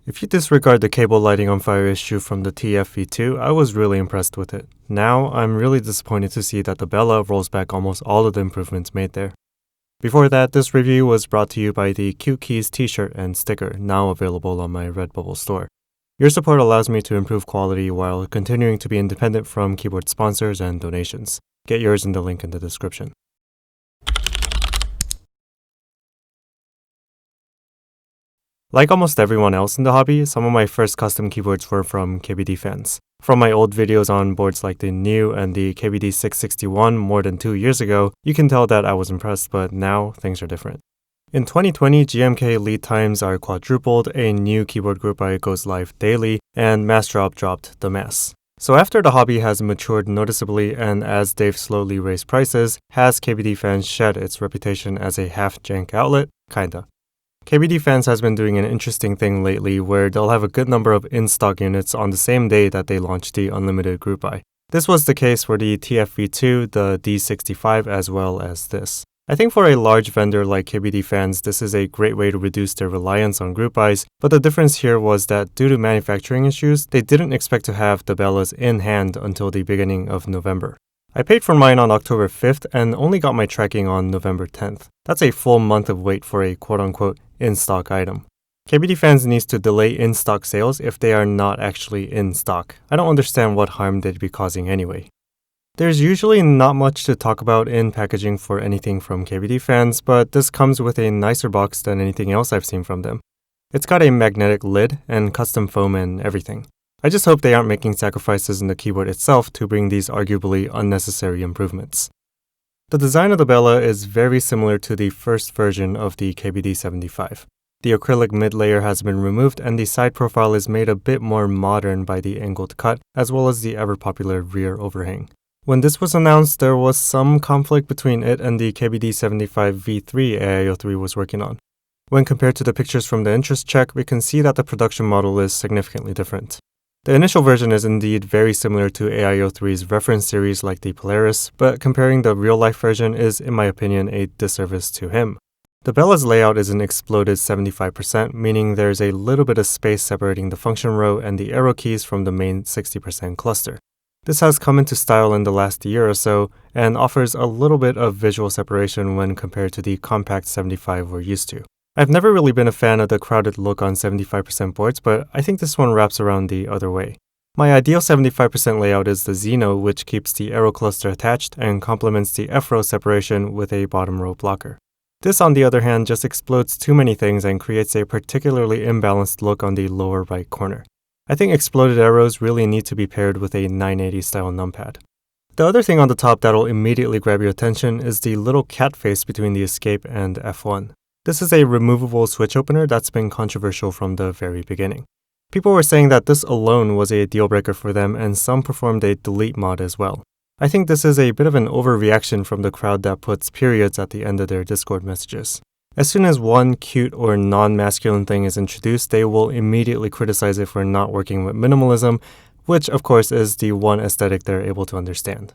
If you disregard the cable lighting on fire issue from the TFV2, I was really impressed with it. Now, I'm really disappointed to see that the Bella rolls back almost all of the improvements made there. Before that, this review was brought to you by the Cute Keys t-shirt and sticker, now available on my Redbubble store. Your support allows me to improve quality while continuing to be independent from keyboard sponsors and donations. Get yours in the link in the description. Like almost everyone else in the hobby, some of my first custom keyboards were from KBDFans. From my old videos on boards like the new and the KBD 661 more than 2 years ago, you can tell that I was impressed, but now things are different. In 2020, GMK lead times are quadrupled, a new keyboard group buy goes live daily, and Mass Drop dropped the Mass. So after the hobby has matured noticeably and as they've slowly raised prices, has KBDFans shed its reputation as a half-jank outlet? Kinda. KBDFans has been doing an interesting thing lately where they'll have a good number of in-stock units on the same day that they launch the unlimited group buy. This was the case for the TFV2, the D65, as well as this. I think for a large vendor like KBDFans, this is a great way to reduce their reliance on group buys, but the difference here was that due to manufacturing issues, they didn't expect to have the Bellas in hand until the beginning of November. I paid for mine on October 5th and only got my tracking on November 10th. That's a full month of wait for a quote-unquote in-stock item. KBDFans needs to delay in-stock sales if they are not actually in stock. I don't understand what harm they'd be causing anyway. There's usually not much to talk about in packaging for anything from KBDFans, but this comes with a nicer box than anything else I've seen from them. It's got a magnetic lid and custom foam and everything. I just hope they aren't making sacrifices in the keyboard itself to bring these arguably unnecessary improvements. The design of the Bella is very similar to the first version of the KBD75. The acrylic mid-layer has been removed and the side profile is made a bit more modern by the angled cut, as well as the ever-popular rear overhang. When this was announced, there was some conflict between it and the KBD75 V3 AI03 was working on. When compared to the pictures from the interest check, we can see that the production model is significantly different. The initial version is indeed very similar to AI03's reference series like the Polaris, but comparing the real-life version is, in my opinion, a disservice to him. The Bella's layout is an exploded 75%, meaning there's a little bit of space separating the function row and the arrow keys from the main 60% cluster. This has come into style in the last year or so, and offers a little bit of visual separation when compared to the compact 75 we're used to. I've never really been a fan of the crowded look on 75% boards, but I think this one wraps around the other way. My ideal 75% layout is the Xeno, which keeps the arrow cluster attached and complements the F-row separation with a bottom row blocker. This, on the other hand, just explodes too many things and creates a particularly imbalanced look on the lower right corner. I think exploded arrows really need to be paired with a 980 style numpad. The other thing on the top that'll immediately grab your attention is the little cat face between the escape and F1. This is a removable switch opener that's been controversial from the very beginning. People were saying that this alone was a deal breaker for them, and some performed a delete mod as well. I think this is a bit of an overreaction from the crowd that puts periods at the end of their Discord messages. As soon as one cute or non-masculine thing is introduced, they will immediately criticize it for not working with minimalism, which of course is the one aesthetic they're able to understand.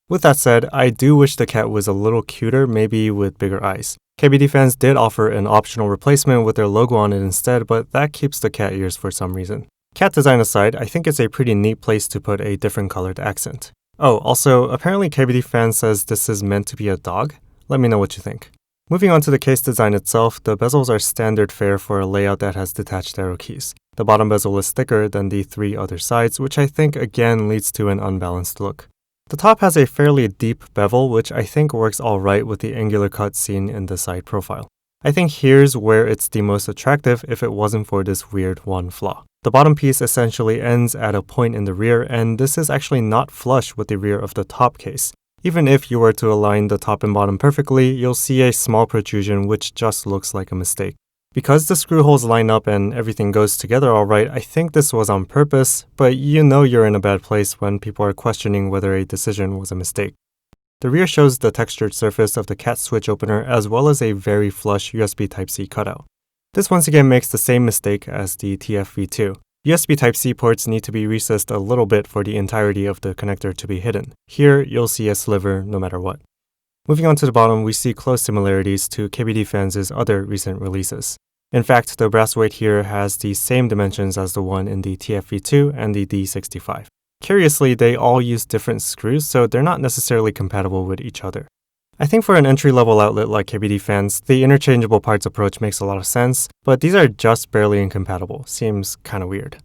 With that said, I do wish the cat was a little cuter, maybe with bigger eyes. KBDFans did offer an optional replacement with their logo on it instead, but that keeps the cat ears for some reason. Cat design aside, I think it's a pretty neat place to put a different colored accent. Oh, also, apparently KBDFans says this is meant to be a dog? Let me know what you think. Moving on to the case design itself, the bezels are standard fare for a layout that has detached arrow keys. The bottom bezel is thicker than the 3 other sides, which I think again leads to an unbalanced look. The top has a fairly deep bevel, which I think works alright with the angular cut seen in the side profile. I think here's where it's the most attractive if it wasn't for this weird one flaw. The bottom piece essentially ends at a point in the rear, and this is actually not flush with the rear of the top case. Even if you were to align the top and bottom perfectly, you'll see a small protrusion which just looks like a mistake. Because the screw holes line up and everything goes together alright, I think this was on purpose, but you know you're in a bad place when people are questioning whether a decision was a mistake. The rear shows the textured surface of the cat switch opener as well as a very flush USB Type-C cutout. This once again makes the same mistake as the TFV2. USB Type-C ports need to be recessed a little bit for the entirety of the connector to be hidden. Here, you'll see a sliver no matter what. Moving on to the bottom, we see close similarities to KBDFans' other recent releases. In fact, the brass weight here has the same dimensions as the one in the TFV2 and the D65. Curiously, they all use different screws, so they're not necessarily compatible with each other. I think for an entry-level outlet like KBDFans, the interchangeable parts approach makes a lot of sense, but these are just barely incompatible. Seems kinda weird.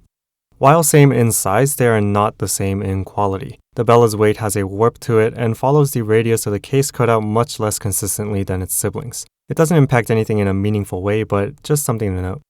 While same in size, they are not the same in quality. The Bella's weight has a warp to it and follows the radius of the case cutout much less consistently than its siblings. It doesn't impact anything in a meaningful way, but just something to note.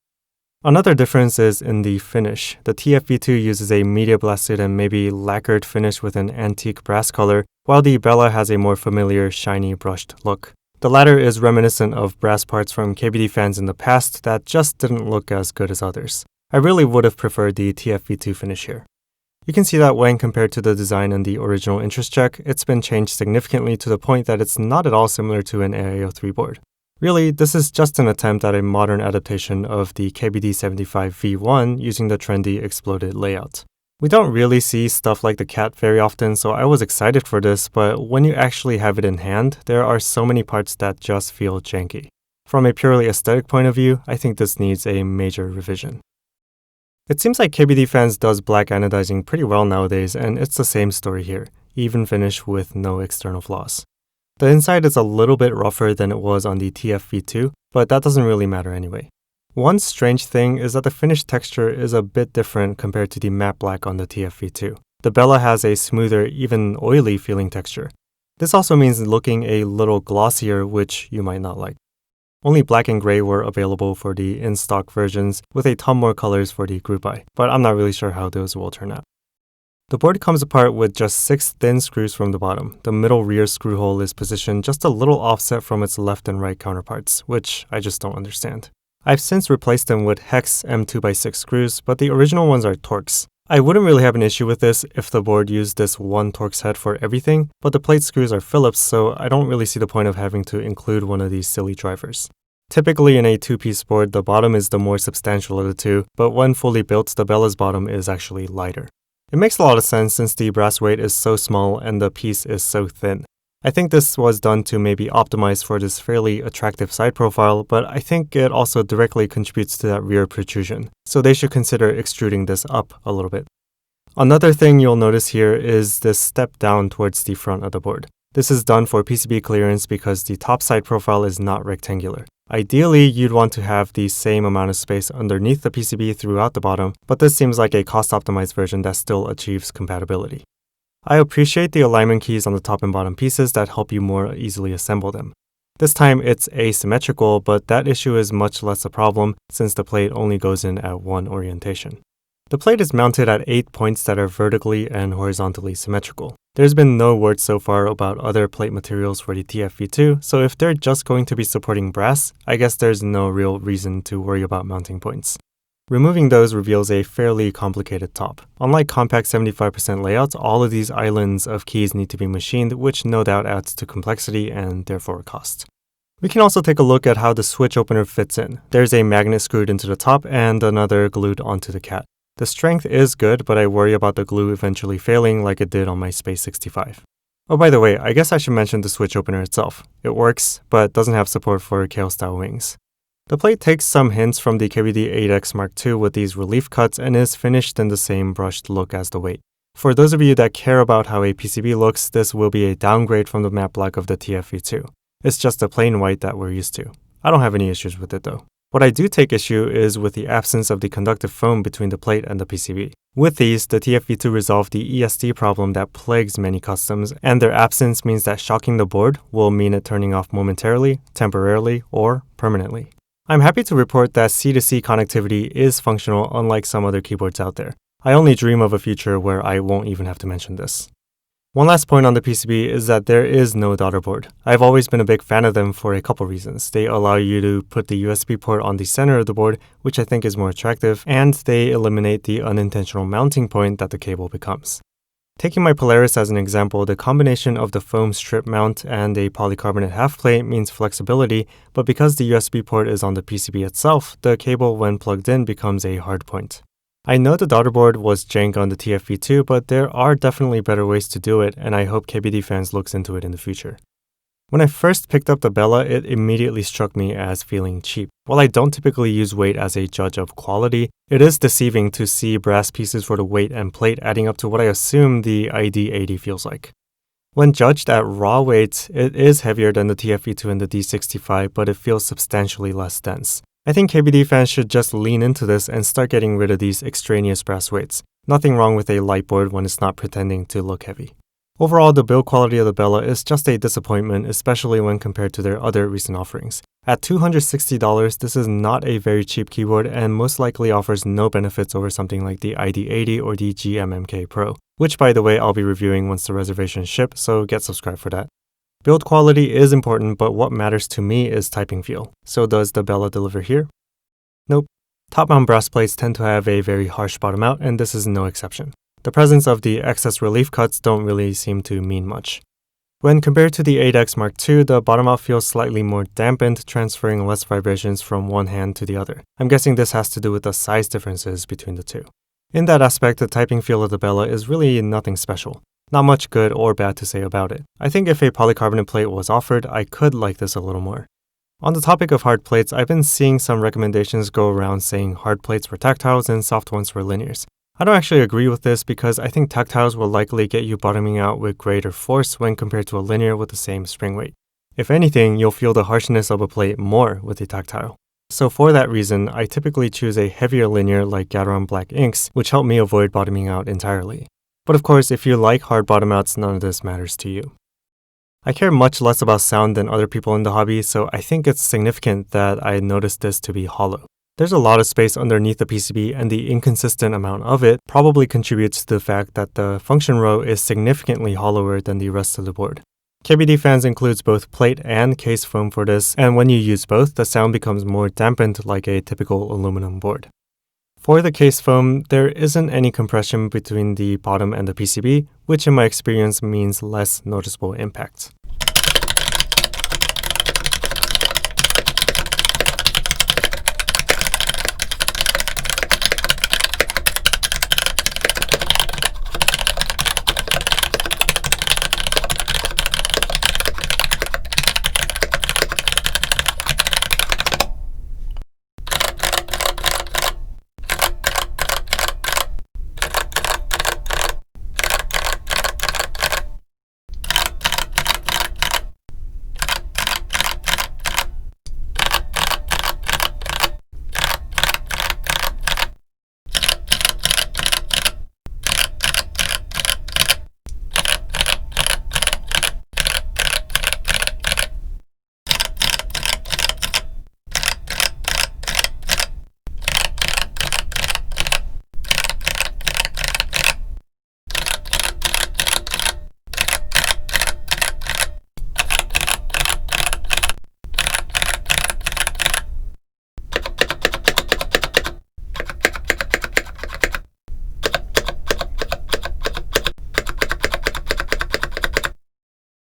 Another difference is in the finish. The TFV2 uses a media blasted and maybe lacquered finish with an antique brass color, while the Bella has a more familiar, shiny, brushed look. The latter is reminiscent of brass parts from KBDFans in the past that just didn't look as good as others. I really would have preferred the TFV2 finish here. You can see that when compared to the design in the original interest check, it's been changed significantly to the point that it's not at all similar to an AIO3 board. Really, this is just an attempt at a modern adaptation of the KBD75 V1 using the trendy exploded layout. We don't really see stuff like the cat very often, so I was excited for this, but when you actually have it in hand, there are so many parts that just feel janky. From a purely aesthetic point of view, I think this needs a major revision. It seems like KBDFans does black anodizing pretty well nowadays, and it's the same story here, even finish with no external flaws. The inside is a little bit rougher than it was on the TFV2, but that doesn't really matter anyway. One strange thing is that the finish texture is a bit different compared to the matte black on the TFV2. The Bella has a smoother, even oily feeling texture. This also means looking a little glossier, which you might not like. Only black and gray were available for the in-stock versions, with a ton more colors for the group eye, but I'm not really sure how those will turn out. The board comes apart with just 6 thin screws from the bottom. The middle rear screw hole is positioned just a little offset from its left and right counterparts, which I just don't understand. I've since replaced them with hex M2x6 screws, but the original ones are Torx. I wouldn't really have an issue with this if the board used this one Torx head for everything, but the plate screws are Phillips, so I don't really see the point of having to include one of these silly drivers. Typically in a two-piece board, the bottom is the more substantial of the two, but when fully built, the Bella's bottom is actually lighter. It makes a lot of sense since the brass weight is so small and the piece is so thin. I think this was done to maybe optimize for this fairly attractive side profile, but I think it also directly contributes to that rear protrusion, so they should consider extruding this up a little bit. Another thing you'll notice here is this step down towards the front of the board. This is done for PCB clearance because the top side profile is not rectangular. Ideally, you'd want to have the same amount of space underneath the PCB throughout the bottom, but this seems like a cost-optimized version that still achieves compatibility. I appreciate the alignment keys on the top and bottom pieces that help you more easily assemble them. This time it's asymmetrical, but that issue is much less a problem since the plate only goes in at one orientation. The plate is mounted at 8 points that are vertically and horizontally symmetrical. There's been no word so far about other plate materials for the TFV2, so if they're just going to be supporting brass, I guess there's no real reason to worry about mounting points. Removing those reveals a fairly complicated top. Unlike compact 75% layouts, all of these islands of keys need to be machined, which no doubt adds to complexity and therefore cost. We can also take a look at how the switch opener fits in. There's a magnet screwed into the top and another glued onto the cat. The strength is good, but I worry about the glue eventually failing like it did on my Space 65. Oh, by the way, I guess I should mention the switch opener itself. It works, but doesn't have support for Kale-style wings. The plate takes some hints from the KBD 8X Mark II with these relief cuts and is finished in the same brushed look as the weight. For those of you that care about how a PCB looks, this will be a downgrade from the matte black of the TFV2. It's just a plain white that we're used to. I don't have any issues with it though. What I do take issue is with the absence of the conductive foam between the plate and the PCB. With these, the TFV2 resolved the ESD problem that plagues many customs, and their absence means that shocking the board will mean it turning off momentarily, temporarily, or permanently. I'm happy to report that C2C connectivity is functional unlike some other keyboards out there. I only dream of a future where I won't even have to mention this. One last point on the PCB is that there is no daughter board. I've always been a big fan of them for a couple reasons. They allow you to put the USB port on the center of the board, which I think is more attractive, and they eliminate the unintentional mounting point that the cable becomes. Taking my Polaris as an example, the combination of the foam strip mount and a polycarbonate half plate means flexibility, but because the USB port is on the PCB itself, the cable when plugged in becomes a hard point. I know the daughter board was jank on the TFV2, but there are definitely better ways to do it, and I hope KBDFans looks into it in the future. When I first picked up the Bella, it immediately struck me as feeling cheap. While I don't typically use weight as a judge of quality, it is deceiving to see brass pieces for the weight and plate adding up to what I assume the ID80 feels like. When judged at raw weight, it is heavier than the TFV2 and the D65, but it feels substantially less dense. I think KBD fans should just lean into this and start getting rid of these extraneous brass weights. Nothing wrong with a light board when it's not pretending to look heavy. Overall, the build quality of the Bella is just a disappointment, especially when compared to their other recent offerings. At $260, this is not a very cheap keyboard and most likely offers no benefits over something like the ID80 or the GMMK Pro, which by the way I'll be reviewing once the reservations ship, so get subscribed for that. Build quality is important, but what matters to me is typing feel. So does the Bella deliver here? Nope. Top-mount brass plates tend to have a very harsh bottom out, and this is no exception. The presence of the excess relief cuts don't really seem to mean much. When compared to the 8X Mark II, the bottom out feels slightly more dampened, transferring less vibrations from one hand to the other. I'm guessing this has to do with the size differences between the two. In that aspect, the typing feel of the Bella is really nothing special. Not much good or bad to say about it. I think if a polycarbonate plate was offered, I could like this a little more. On the topic of hard plates, I've been seeing some recommendations go around saying hard plates were tactiles and soft ones were linears. I don't actually agree with this because I think tactiles will likely get you bottoming out with greater force when compared to a linear with the same spring weight. If anything, you'll feel the harshness of a plate more with a tactile. So for that reason, I typically choose a heavier linear like Gateron Black Inks, which help me avoid bottoming out entirely. But of course, if you like hard bottom outs, none of this matters to you. I care much less about sound than other people in the hobby, so I think it's significant that I noticed this to be hollow. There's a lot of space underneath the PCB, and the inconsistent amount of it probably contributes to the fact that the function row is significantly hollower than the rest of the board. KBD Fans includes both plate and case foam for this, and when you use both, the sound becomes more dampened like a typical aluminum board. For the case foam, there isn't any compression between the bottom and the PCB, which in my experience means less noticeable impact.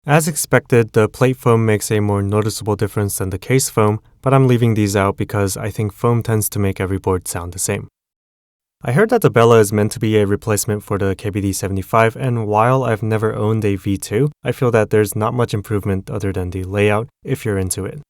As expected, the plate foam makes a more noticeable difference than the case foam, but I'm leaving these out because I think foam tends to make every board sound the same. I heard that the Bella is meant to be a replacement for the KBD75, and while I've never owned a V2, I feel that there's not much improvement other than the layout if you're into it.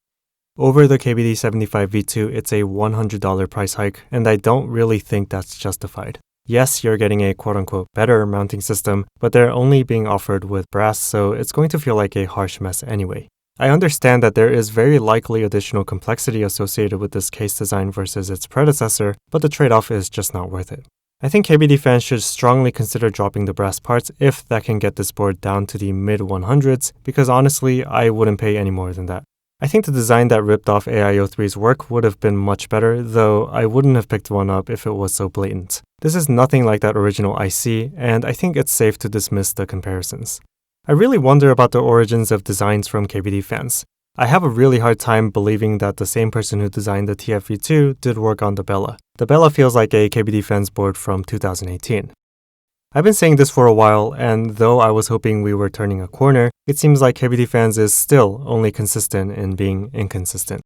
Over the KBD75 V2, it's a $100 price hike, and I don't really think that's justified. Yes, you're getting a quote-unquote better mounting system, but they're only being offered with brass, so it's going to feel like a harsh mess anyway. I understand that there is very likely additional complexity associated with this case design versus its predecessor, but the trade-off is just not worth it. I think KBD fans should strongly consider dropping the brass parts if that can get this board down to the mid-100s, because honestly, I wouldn't pay any more than that. I think the design that ripped off AIO3's work would have been much better, though I wouldn't have picked one up if it was so blatant. This is nothing like that original IC, and I think it's safe to dismiss the comparisons. I really wonder about the origins of designs from KBD fans. I have a really hard time believing that the same person who designed the TFV2 did work on the Bella. The Bella feels like a KBD fans board from 2018. I've been saying this for a while, and though I was hoping we were turning a corner, it seems like KBD fans is still only consistent in being inconsistent.